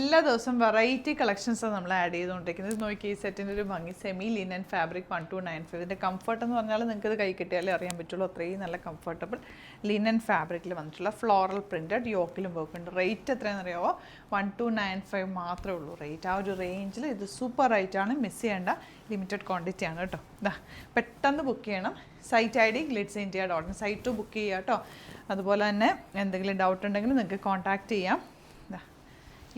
എല്ലാ ദിവസവും വെറൈറ്റി കളക്ഷൻസാണ് നമ്മൾ ആഡ് ചെയ്തുകൊണ്ടിരിക്കുന്നത്. നോക്കി ഈ സെറ്റിൻ്റെ ഒരു ഭംഗി. Semi linen fabric 1295. ഇതിൻ്റെ കംഫർട്ട് എന്ന് പറഞ്ഞാൽ നിങ്ങൾക്ക് ഇത് കൈ കിട്ടിയാലേ അറിയാൻ പറ്റുള്ളൂ. അത്രയും നല്ല കംഫർട്ടബിൾ ലിനൻ ഫാബ്രിക്കിൽ വന്നിട്ടുള്ള ഫ്ലോറൽ പ്രിൻറ്റഡ് യോക്കിലും വർക്ക് ഉണ്ട്. റേറ്റ് എത്രയാണെന്ന് അറിയാമോ? 1295 മാത്രമേ ഉള്ളൂ റേറ്റ്. ആ ഒരു റേഞ്ചിൽ ഇത് സൂപ്പർ റേറ്റാണ്. മിസ് ചെയ്യേണ്ട. ലിമിറ്റഡ് ക്വാണ്ടിറ്റി ആണ് കേട്ടോ. ഇതാ പെട്ടെന്ന് ബുക്ക് ചെയ്യണം. Site ID glitzindia.in. Site book ചെയ്യുക കേട്ടോ. അതുപോലെ തന്നെ എന്തെങ്കിലും ഡൗട്ട് ഉണ്ടെങ്കിൽ നിങ്ങൾക്ക് കോൺടാക്റ്റ് ചെയ്യാം.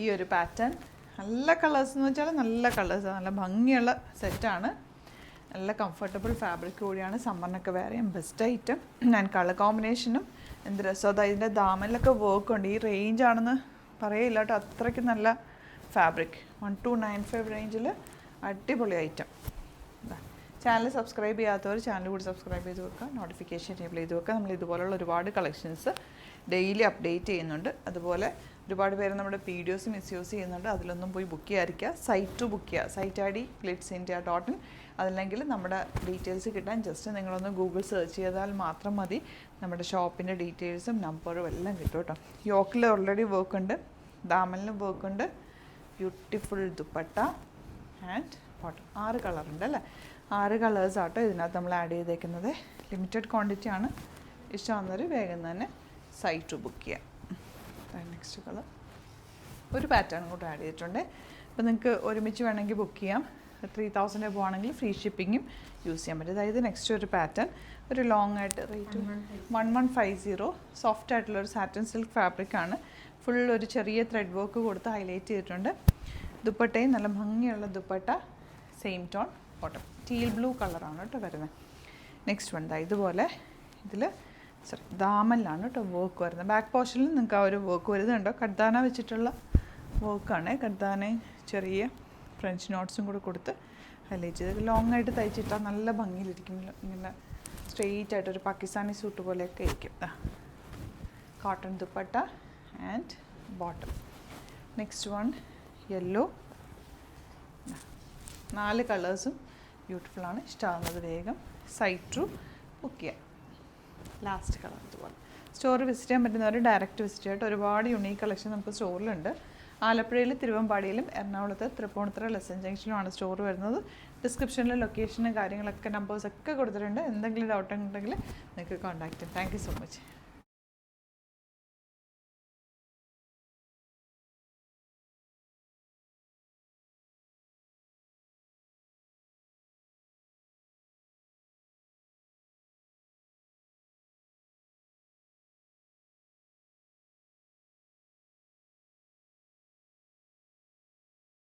ഈ ഒരു പാറ്റേൺ നല്ല കളേഴ്സ് എന്ന് വെച്ചാൽ നല്ല കളേഴ്സ്, നല്ല ഭംഗിയുള്ള സെറ്റാണ്. നല്ല കംഫർട്ടബിൾ ഫാബ്രിക് കൂടിയാണ്. സമ്മറിനൊക്കെ വെയർ ചെയ്യാൻ ബെസ്റ്റ് ഐറ്റം. ഞാൻ കളർ കോമ്പിനേഷനും എന്ത് രസം. അതായത് ഇതിൻ്റെ ദാമനിലൊക്കെ വർക്ക് ഉണ്ട്. ഈ റേഞ്ച് ആണെന്ന് പറയില്ല കേട്ടോ, അത്രയ്ക്ക് നല്ല ഫാബ്രിക്. 1295 റേഞ്ചിൽ അടിപൊളി ഐറ്റം. ചാനൽ സബ്സ്ക്രൈബ് ചെയ്യാത്തവർ ചാനൽ കൂടി സബ്സ്ക്രൈബ് ചെയ്ത് വെക്കുക. നോട്ടിഫിക്കേഷൻ എനേബിൾ ചെയ്ത് വെക്കുക. നമ്മൾ ഇതുപോലുള്ള ഒരുപാട് കളക്ഷൻസ് ഡെയിലി അപ്ഡേറ്റ് ചെയ്യുന്നുണ്ട്. അതുപോലെ ഒരുപാട് പേര് നമ്മുടെ വീഡിയോസ് മിസ്യൂസ് ചെയ്യുന്നുണ്ട്. അതിലൊന്നും പോയി ബുക്ക് ചെയ്യാതിരിക്കുക. സൈറ്റ് ബുക്ക് ചെയ്യുക. Site ID glitzindia.in. അതല്ലെങ്കിൽ നമ്മുടെ ഡീറ്റെയിൽസ് കിട്ടാൻ ജസ്റ്റ് നിങ്ങളൊന്ന് ഗൂഗിൾ സെർച്ച് ചെയ്താൽ മാത്രം മതി. നമ്മുടെ ഷോപ്പിൻ്റെ ഡീറ്റെയിൽസും നമ്പറും എല്ലാം കിട്ടും കേട്ടോ. യോക്കിൽ ഓൾറെഡി വർക്ക് ഉണ്ട്, ദാമലിനും വർക്ക് ഉണ്ട്. Beautiful dupatta and bottom. 6 കളറുണ്ട് അല്ലേ? 6 കളേഴ്സ് ആട്ടോ ഇതിനകത്ത് നമ്മൾ ആഡ് ചെയ്തേക്കുന്നത്. ലിമിറ്റഡ് ക്വാണ്ടിറ്റി ആണ്. ഇഷ്ടമാകുന്നവർ വേഗം തന്നെ സൈറ്റ് ബുക്ക് ചെയ്യാം. നെക്സ്റ്റ് കളർ ഒരു പാറ്റേൺ കൂടെ ആഡ് ചെയ്തിട്ടുണ്ട്. അപ്പോൾ നിങ്ങൾക്ക് ഒരുമിച്ച് വേണമെങ്കിൽ ബുക്ക് ചെയ്യാം. 3000 പോവാണെങ്കിൽ ഫ്രീ ഷിപ്പിങ്ങും യൂസ് ചെയ്യാൻ പറ്റും. അതായത് നെക്സ്റ്റ് ഒരു പാറ്റേൺ ഒരു ലോങ് ആയിട്ട് റേറ്റ് 1150. സോഫ്റ്റ് ആയിട്ടുള്ളൊരു സാറ്റൻ സിൽക്ക് ഫാബ്രിക്കാണ്. ഫുൾ ഒരു ചെറിയ ത്രെഡ് വർക്ക് കൊടുത്ത് ഹൈലൈറ്റ് ചെയ്തിട്ടുണ്ട്. ദുപ്പട്ടയും നല്ല ഭംഗിയുള്ള dupatta. Same tone bottom. Teal blue കളറാണ് കേട്ടോ വരുന്നത്. നെക്സ്റ്റ് വൺ ഇതുപോലെ ഇതിൽ ദാമനിലാണ് കേട്ടോ വർക്ക് വരുന്നത്. ബാക്ക് പോർഷനിൽ നിങ്ങൾക്ക് ആ ഒരു വർക്ക് വരുന്നുണ്ടോ. കർദാന വെച്ചിട്ടുള്ള വർക്കാണ്. കർദാന ചെറിയ ഫ്രഞ്ച് നോട്ട്സും കൂടെ കൊടുത്ത് ഹൈലൈറ്റ് ചെയ്ത് ലോങ് ആയിട്ട് തയ്ച്ചിട്ടാൽ നല്ല ഭംഗിയിലിരിക്കും. ഇങ്ങനെ സ്ട്രെയിറ്റ് ആയിട്ടൊരു പാകിസ്ഥാനി സൂട്ട് പോലെയൊക്കെ ഇരിക്കും. Cotton dupatta and bottom. Next one yellow. 4 കളേഴ്സും ബ്യൂട്ടിഫുള്ളാണ്. ഇഷ്ടമാകുന്നത് വേഗം സൈറ്റ് ബുക്ക് ചെയ്യാം. ലാസ്റ്റ് കളർ ഇതുപോലെ. സ്റ്റോർ വിസിറ്റ് ചെയ്യാൻ പറ്റുന്നവർ ഡയറക്റ്റ് വിസിറ്റ് ചെയ്തിട്ട് ഒരുപാട് യുണീക്ക് കളക്ഷൻ നമുക്ക് സ്റ്റോറിലുണ്ട്. ആലപ്പുഴയിൽ, തിരുവമ്പാടിയിലും, എറണാകുളത്ത്, തൃപ്പൂണിത്തുറ, ലെസൺ ജംഗ്ഷനിലുമാണ് സ്റ്റോർ വരുന്നത്. ഡിസ്ക്രിപ്ഷനിൽ ലൊക്കേഷനും കാര്യങ്ങളൊക്കെ നമ്പേഴ്സൊക്കെ കൊടുത്തിട്ടുണ്ട്. എന്തെങ്കിലും ഡൗട്ട് ഉണ്ടെങ്കിൽ നിങ്ങൾക്ക് കോൺടാക്ട് ചെയ്യാം. Thank you so much.